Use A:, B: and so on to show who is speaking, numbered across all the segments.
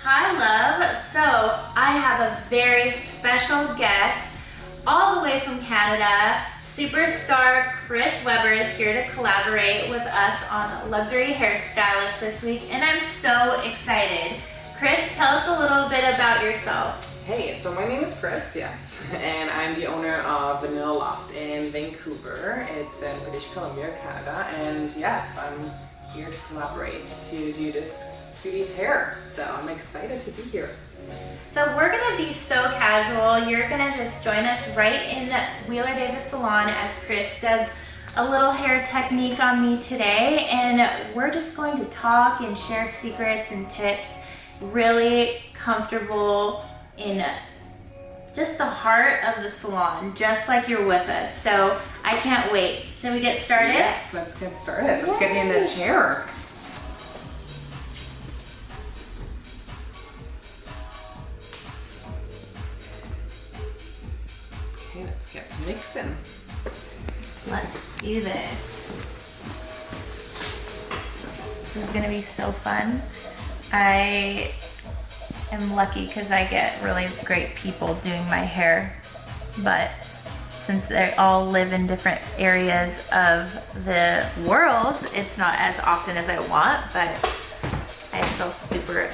A: Hi, love. So I have a very special guest all the way from Canada. Superstar Chris Webber is here to collaborate with us on Luxury Hairstylist this week, and I'm so excited. Chris, tell us a little bit about yourself.
B: Hey, so my name is Chris, yes, and I'm the owner of Vanilla Loft in Vancouver. It's in British Columbia, Canada, and yes, I'm here to collaborate to do this Beauty's hair, so I'm excited to be here.
A: So we're gonna be so casual. You're gonna just join us right in the Wheeler Davis salon as Chris does a little hair technique on me today, and we're just going to talk and share secrets and tips, really comfortable in just the heart of the salon, just like you're with us. So I can't wait. Should we get started?
B: Yes, let's get started. Let's get me in the chair. Okay, let's get mixing.
A: Let's do this. This is gonna be so fun. I am lucky because I get really great people doing my hair, but since they all live in different areas of the world, it's not as often as I want, but I feel super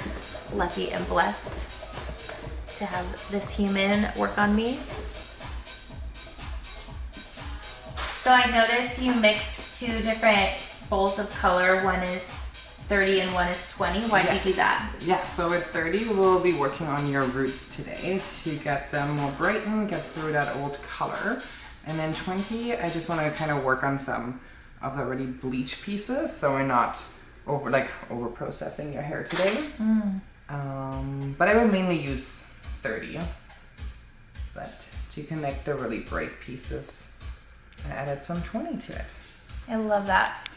A: lucky and blessed to have this human work on me. So I noticed you mixed two different bowls of color. One is 30 and one is 20. Why did you do that?
B: Yeah, so with 30, we'll be working on your roots today to get them more brightened, get through that old color. And then 20, I just want to kind of work on some of the already bleach pieces, so we're not over processing your hair today. But I will mainly use 30, but to connect the really bright pieces, I added some 20 to it.
A: I love that.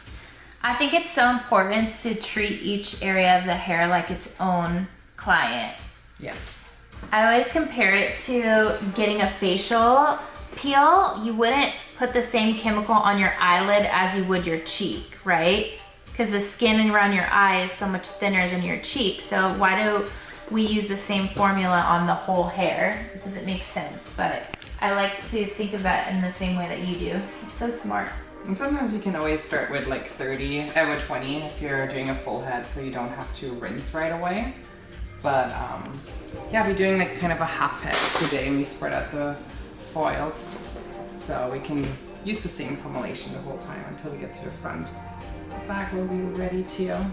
A: I think it's so important to treat each area of the hair like its own client.
B: Yes.
A: I always compare it to getting a facial peel. You wouldn't put the same chemical on your eyelid as you would your cheek, right? Because the skin around your eye is so much thinner than your cheek. So why do we use the same formula on the whole hair? It doesn't make sense, but I like to think of that in the same way that you do. It's so smart.
B: And sometimes you can always start with like 30, with 20 if you're doing a full head, so you don't have to rinse right away. But yeah, we're doing like kind of a half head today, and we spread out the foils so we can use the same formulation the whole time until we get to the front. Back will be ready to.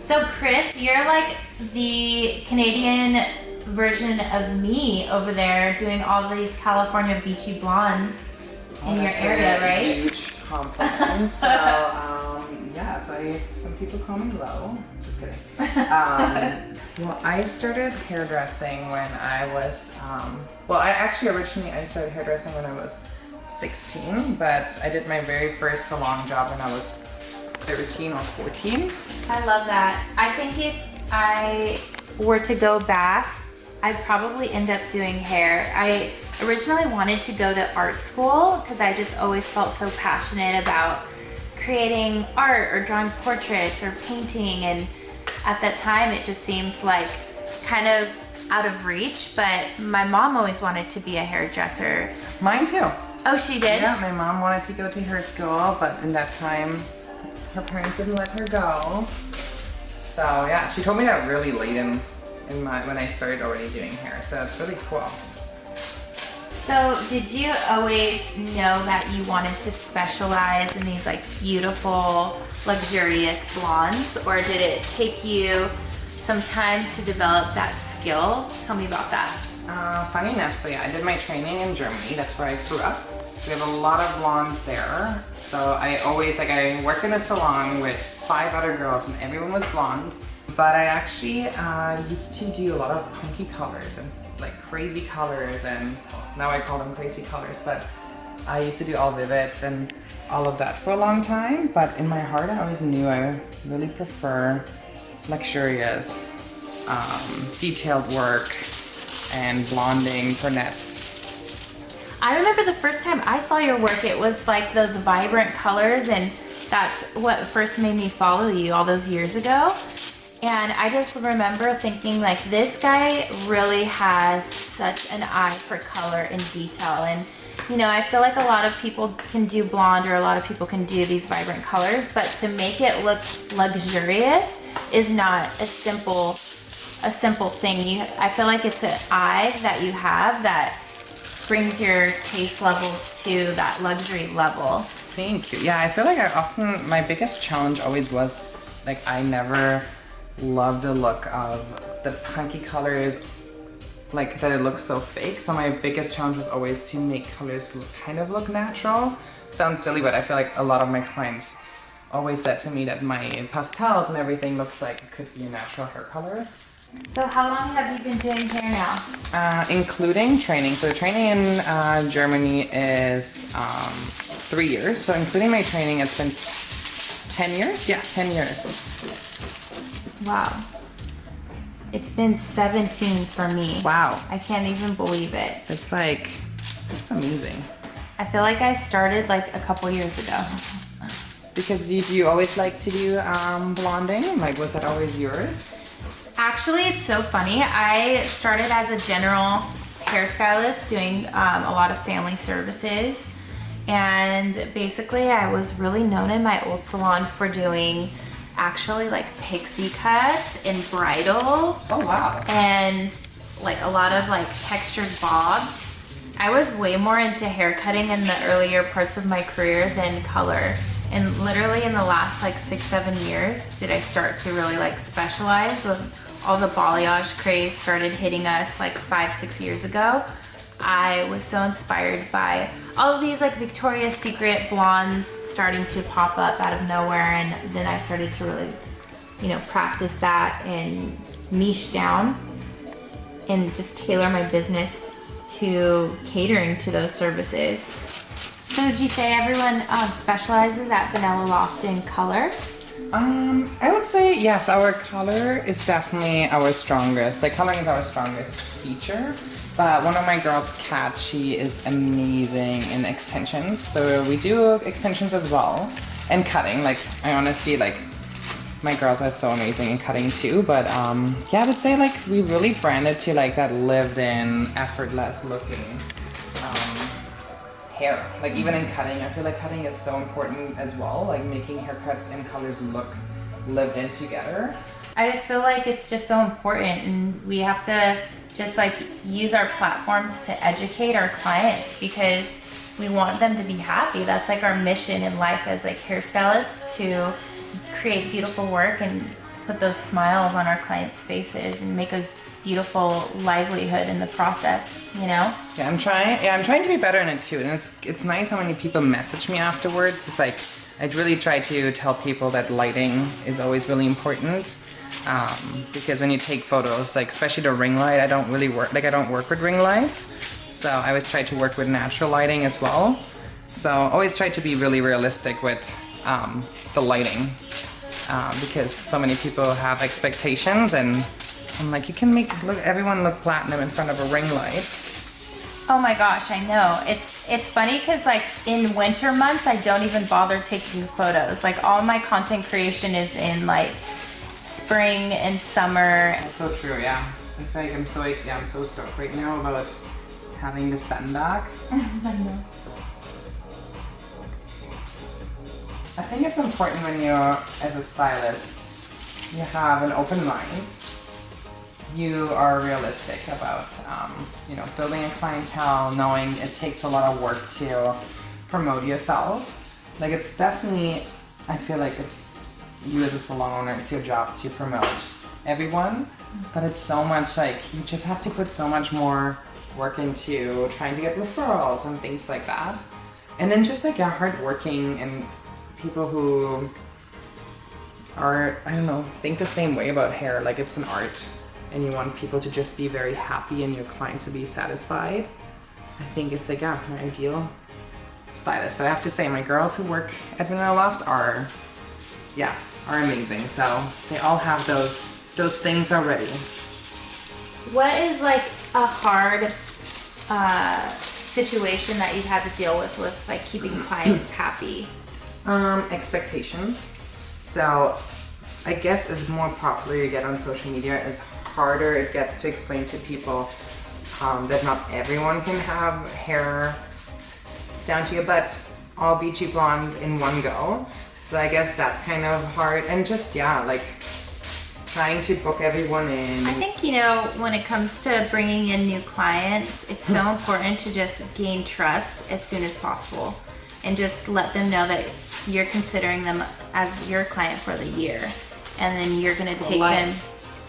A: So Chris, you're like the Canadian version of me over there doing all these California beachy blondes in your area, right?
B: Huge compliment. So yeah, so some people call me low. Just kidding. Well, I started hairdressing when I was I started hairdressing when I was 16, but I did my very first salon job when I was 13 or 14.
A: I love that. I think if I were to go back, I'd probably end up doing hair. I originally wanted to go to art school because I just always felt so passionate about creating art or drawing portraits or painting, and at that time it just seemed like kind of out of reach, but my mom always wanted to be a hairdresser.
B: Mine too.
A: Oh, she did?
B: Yeah, my mom wanted to go to hair school, but in that time her parents didn't let her go. So yeah, she told me that really late when I started already doing hair, so it's really cool.
A: So did you always know that you wanted to specialize in these like beautiful, luxurious blondes, or did it take you some time to develop that skill? Tell me about that.
B: Funny enough, so yeah, I did my training in Germany. That's where I grew up. So we have a lot of blondes there. So I worked in a salon with 5 other girls and everyone was blonde. But I actually used to do a lot of punky colors and like crazy colors, and now I call them crazy colors, but I used to do all vivids and all of that for a long time. But in my heart, I always knew I really prefer luxurious, detailed work and blonding, brunettes.
A: I remember the first time I saw your work, it was like those vibrant colors, and that's what first made me follow you all those years ago. And I just remember thinking like, this guy really has such an eye for color and detail. And you know, I feel like a lot of people can do blonde, or a lot of people can do these vibrant colors, but to make it look luxurious is not a simple thing. I feel like it's an eye that you have that brings your taste level to that luxury level.
B: Thank you. Yeah, I feel like my biggest challenge always was, like, I never loved the look of the punky colors, like that it looks so fake. So my biggest challenge was always to make colors kind of look natural. Sounds silly, but I feel like a lot of my clients always said to me that my pastels and everything looks like it could be a natural hair color.
A: So how long have you been doing hair now?
B: Including training. So the training in Germany is 3 years. So including my training, it's been 10 years? Yeah, 10 years.
A: Wow. It's been 17 for me.
B: Wow.
A: I can't even believe it.
B: It's like, it's amazing.
A: I feel like I started like a couple years ago.
B: Because do you always like to do blonding? Like, was that always yours?
A: Actually, it's so funny. I started as a general hairstylist doing a lot of family services. And basically I was really known in my old salon for doing actually like pixie cuts and bridal.
B: Oh wow.
A: And like a lot of like textured bobs. I was way more into hair cutting in the earlier parts of my career than color. And literally in the last like 6-7 years did I start to really like specialize. With all the balayage craze started hitting us like 5-6 years ago. I was so inspired by all of these like Victoria's Secret blondes starting to pop up out of nowhere, and then I started to really, you know, practice that and niche down and just tailor my business to catering to those services. So did you say everyone specializes at Vanilla Loft in color?
B: I would say yes, our color is definitely our strongest. Like, coloring is our strongest feature. But one of my girls, Kat, she is amazing in extensions. So we do extensions as well. And cutting, like, I honestly, like, my girls are so amazing in cutting too. But yeah, I would say like we really branded to like that lived in, effortless looking hair. Like even in cutting, I feel like cutting is so important as well. Like making haircuts and colors look lived in together.
A: I just feel like it's just so important, and we have to just like use our platforms to educate our clients because we want them to be happy. That's like our mission in life as like hairstylists, to create beautiful work and put those smiles on our clients' faces and make a beautiful livelihood in the process, you know?
B: Yeah, I'm trying to be better in it too. And it's nice how many people message me afterwards. It's like I really try to tell people that lighting is always really important. Because when you take photos, like especially the ring light, I don't work with ring lights. So I always try to work with natural lighting as well. So always try to be really realistic with the lighting. Because so many people have expectations, and I'm like, you can make everyone look platinum in front of a ring light.
A: Oh my gosh, I know. It's funny because like in winter months, I don't even bother taking photos. Like all my content creation is in like spring and summer.
B: That's so true, yeah. In fact, I'm so stoked right now about having the sun back.
A: I know.
B: I think it's important when you're, as a stylist, you have an open mind. You are realistic about, you know, building a clientele, knowing it takes a lot of work to promote yourself. Like it's definitely, I feel like it's you as a salon owner, it's your job to promote everyone, but it's so much like you just have to put so much more work into trying to get referrals and things like that. And then just like hardworking and people who are, I don't know, think the same way about hair, like it's an art and you want people to just be very happy and your clients to be satisfied. I think it's like, my ideal stylist. But I have to say, my girls who work at Vanilla Loft are amazing. So they all have those things already.
A: What is like a hard situation that you've had to deal with like keeping clients happy?
B: Expectations. So I guess as more popular you get on social media, as harder it gets to explain to people that not everyone can have hair down to your butt, all beachy blonde in one go. So I guess that's kind of hard. And just, yeah, like trying to book everyone in.
A: I think, you know, when it comes to bringing in new clients, it's so important to just gain trust as soon as possible and just let them know that you're considering them as your client for the year. And then you're gonna take them,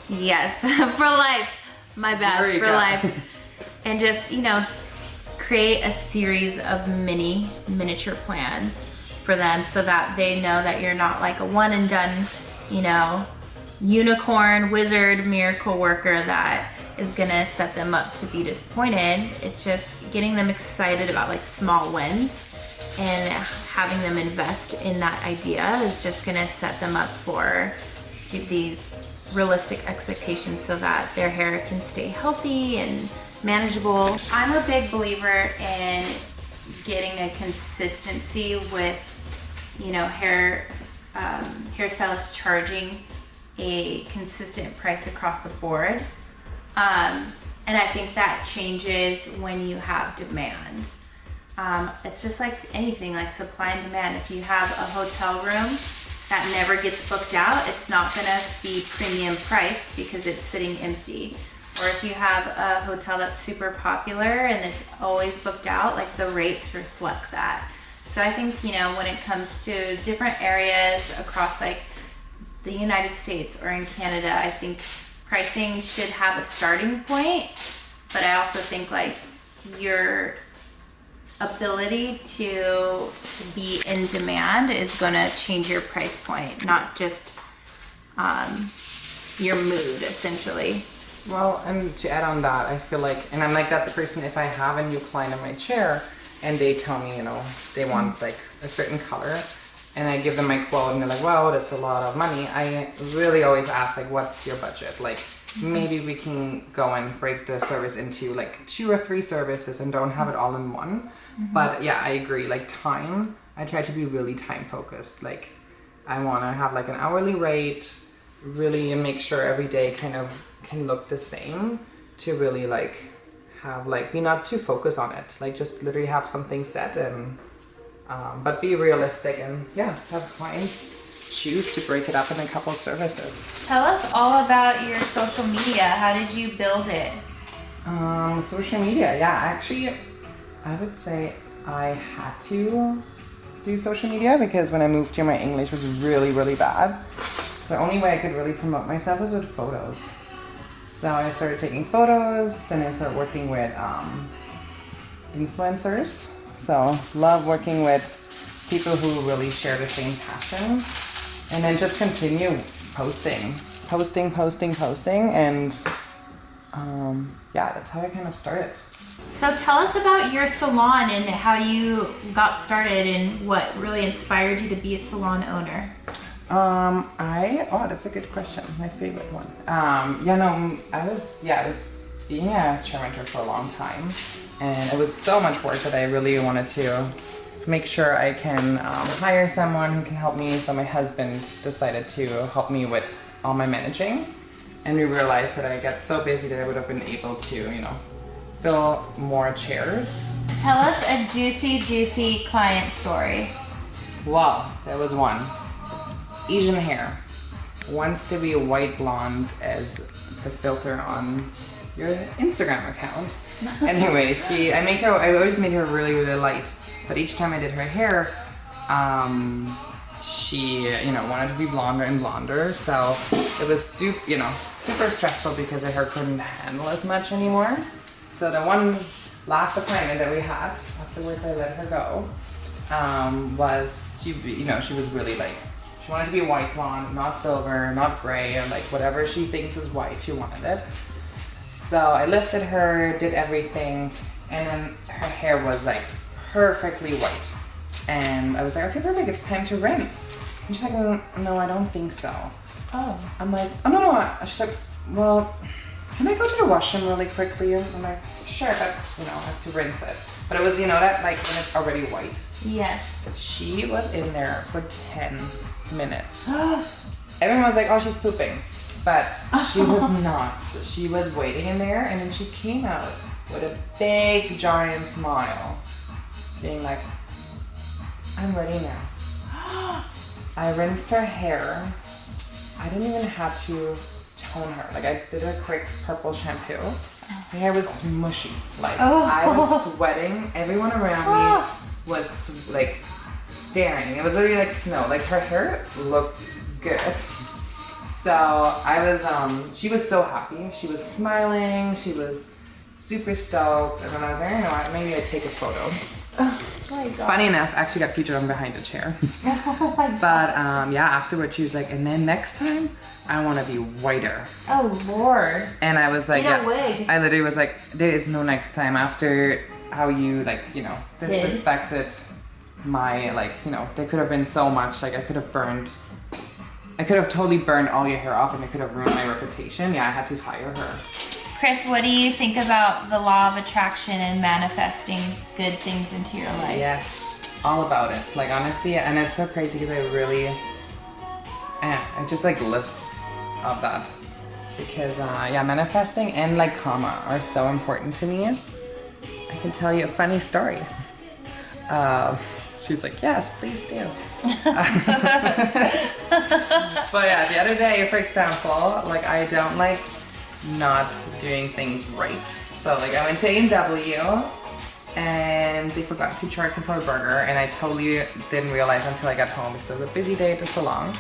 A: yes, for life. My bad, for life. And just, you know, create a series of miniature plans for them so that they know that you're not like a one and done, you know, unicorn, wizard, miracle worker that is gonna set them up to be disappointed. It's just getting them excited about like small wins and having them invest in that idea is just gonna set them up for these realistic expectations so that their hair can stay healthy and manageable. I'm a big believer in getting a consistency with, you know, hairstylists charging a consistent price across the board. And I think that changes when you have demand. It's just like anything, like supply and demand. If you have a hotel room that never gets booked out, it's not gonna be premium priced because it's sitting empty. Or if you have a hotel that's super popular and it's always booked out, like the rates reflect that. So I think, you know, when it comes to different areas across like the United States or in Canada, I think pricing should have a starting point, but I also think like your ability to be in demand is gonna change your price point, not just your mood, essentially.
B: Well, and to add on that, I feel like, and I'm like that the person, if I have a new client in my chair and they tell me, you know, they want like a certain color and I give them my quote and they're like, wow, that's a lot of money. I really always ask like, what's your budget? Like maybe we can go and break the service into like 2 or 3 services and don't have it all in one. But yeah, I agree, like time, I try to be really time focused. Like I want to have like an hourly rate, really make sure every day kind of can look the same, to really like have like, be not too focused on it, like just literally have something set and but be realistic and yeah, have clients choose to break it up in a couple of services.
A: Tell us all about your social media. How did you build it?
B: Social media, yeah, actually I would say I had to do social media because when I moved here my English was really bad. So the only way I could really promote myself was with photos. So I started taking photos, then I started working with influencers. So love working with people who really share the same passion. And then just continue posting. And yeah, that's how I kind of started.
A: So tell us about your salon and how you got started and what really inspired you to be a salon owner.
B: That's a good question. My favorite one. I was being a chair mentor for a long time, and it was so much work that I really wanted to make sure I can hire someone who can help me. So my husband decided to help me with all my managing, and we realized that I got so busy that I would have been able to, you know, fill more chairs.
A: Tell us a juicy client story.
B: Well, there was one. Asian hair. Wants to be a white blonde as the filter on your Instagram account. Anyway, I always made her really light, but each time I did her hair, she, you know, wanted to be blonder and blonder, so it was super stressful because her hair couldn't handle as much anymore. So the one last appointment that we had, afterwards I let her go, was she was really like, she wanted to be white blonde, not silver, not gray, or like whatever she thinks is white, she wanted it. So I lifted her, did everything, and then her hair was like perfectly white. And I was like, okay, perfect, it's time to rinse. And she's like, no, I don't think so. Oh, I'm like, oh no. She's like, well, can I go to the washroom really quickly? I'm like, sure, but I have to rinse it. But it was, that like when it's already white.
A: Yes.
B: She was in there for 10 minutes. everyone was like, oh, she's pooping. But she was not. She was waiting in there, and then she came out with a big, giant smile, being like, I'm ready now. I rinsed her hair. I didn't even have to tone her. Like, I did a quick purple shampoo. My hair was smushy. Like, I was sweating. Everyone around me was like staring. It was literally like snow. Like, her hair looked good. So I was, she was so happy. She was smiling. She was super stoked. And then I was like, you know what, maybe I'd take a photo.
A: Oh my God.
B: Funny enough, I actually got featured on behind a chair.
A: Oh my God.
B: But yeah, afterwards she was like, and then next time I want to be whiter.
A: Oh Lord.
B: And I was like,
A: a wig.
B: I literally was like, there is no next time after how you like, you know, disrespected my, like, you know, there could have been so much, like I could have totally burned all your hair off and it could have ruined my reputation. Yeah, I had to fire her.
A: Chris, what do you think about the law of attraction and manifesting good things into your life?
B: Yes, all about it. Like, honestly, and it's so crazy because I really, I just like live off that. Because, yeah, manifesting and like karma are so important to me. I can tell you a funny story. She's like, yes, please do. But yeah, the other day, for example, like I don't like not doing things right. So like I went to A&W and they forgot to charge me for a burger and I totally didn't realize until I got home because it was a busy day at the salon.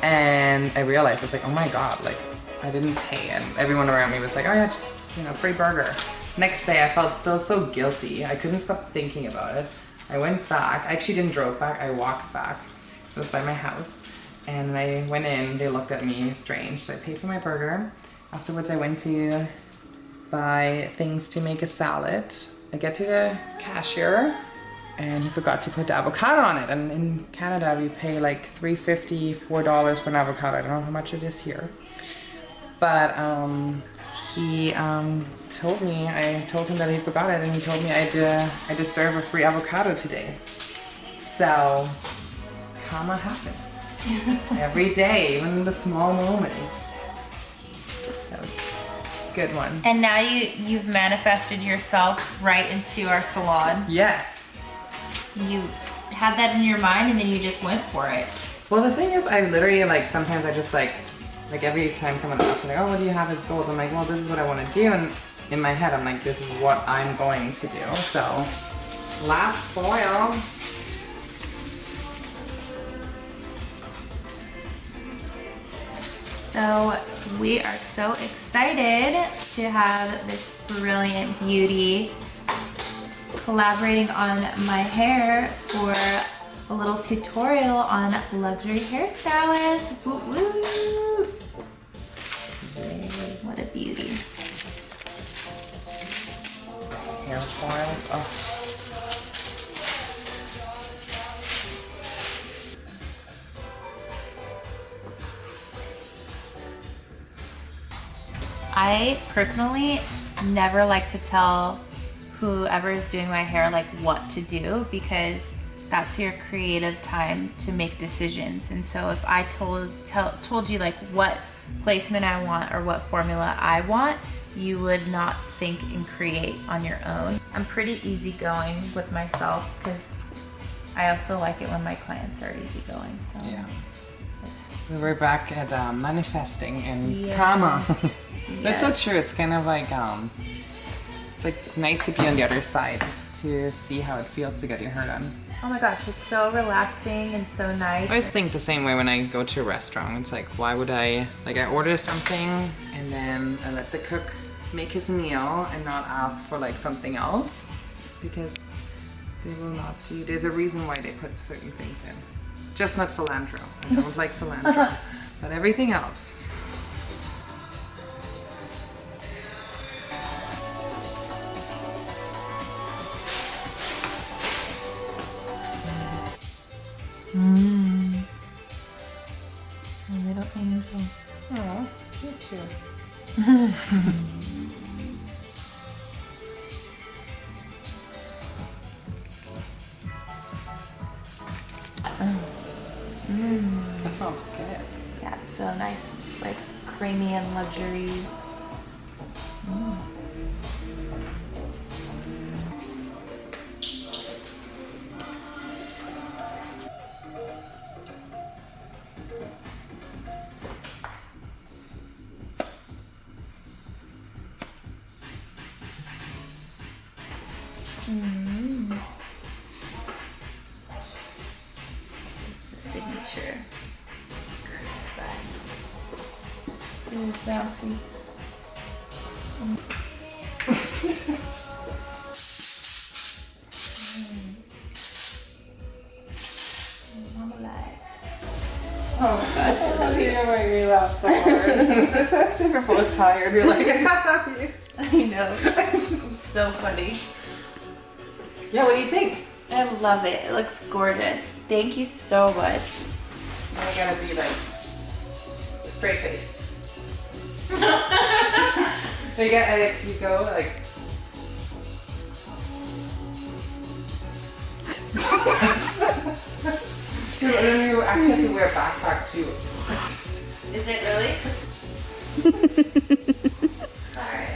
B: And I realized, I was like, oh my God, like I didn't pay. And everyone around me was like, oh yeah, just, you know, free burger. Next day I felt still so guilty. I couldn't stop thinking about it. I went back. I actually didn't drive back. I walked back. So it's by my house. And I went in. They looked at me strange. So I paid for my burger. Afterwards, I went to buy things to make a salad. I get to the cashier and he forgot to put the avocado on it. And in Canada, we pay like $3.50, $4 for an avocado. I don't know how much it is here. But he told me, I told him that he forgot it, and he told me I deserve a free avocado today. So, karma happens. Every day, even in the small moments. That was a good one.
A: And now you've manifested yourself right into our salon.
B: Yes.
A: You had that in your mind and then you just went for it.
B: Well, the thing is, I literally, like, sometimes I just, like every time someone asks me, like, oh, what do you have as goals? I'm like, well, this is what I want to do. And in my head, I'm like, this is what I'm going to do. So, last foil.
A: So, we are so excited to have this brilliant beauty collaborating on my hair for a little tutorial on luxury hairstylist. Woo woo! What a beauty.
B: Hair foils. Oh.
A: I personally never like to tell whoever is doing my hair like what to do because that's your creative time to make decisions. And so if I told you like what placement I want or what formula I want, you would not think and create on your own. I'm pretty easygoing with myself because I also like it when my clients are easygoing. So
B: yeah. So we're back at manifesting and
A: Yeah.
B: karma.
A: Yes.
B: That's so true. It's kind of like it's like nice to be on the other side to see how it feels to get your hair done.
A: Oh my gosh, it's so relaxing and so nice.
B: I always think the same way when I go to a restaurant. It's like, why would I order something and then I let the cook make his meal and not ask for like something else? Because they will not do, there's a reason why they put certain things in. Just not cilantro. I don't like cilantro, but everything else.
A: A little angel.
B: Oh, you too. That smells good.
A: Yeah, it luxury. It's the signature Chris bag. Really bouncy.
B: Oh my gosh, you're making me laugh so hard. We're both tired. You're like,
A: I know. It's so funny.
B: yeah, what do you think?
A: I love it. It looks gorgeous. Thank you so much.
B: I gotta be like straight face. You go like. And then you actually have to wear a backpack too.
A: Is it really? Sorry.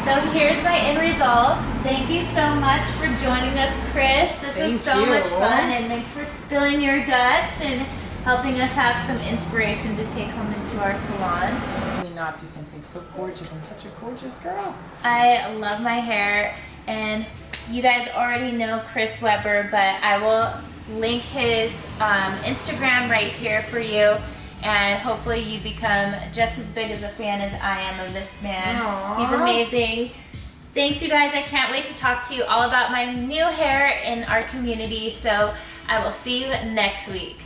A: So here's my end result. Thank you so much for joining us, Chris. This was so much fun, and thanks for spilling your guts and helping us have some inspiration to take home into our salons.
B: How can you not do something so gorgeous and such a gorgeous girl?
A: I love my hair, and you guys already know Chris Webber, but I will link his Instagram right here for you, and hopefully you become just as big as a fan as I am of this man.
B: Aww.
A: He's amazing. Thanks, you guys. I can't wait to talk to you all about my new hair in our community, so I will see you next week.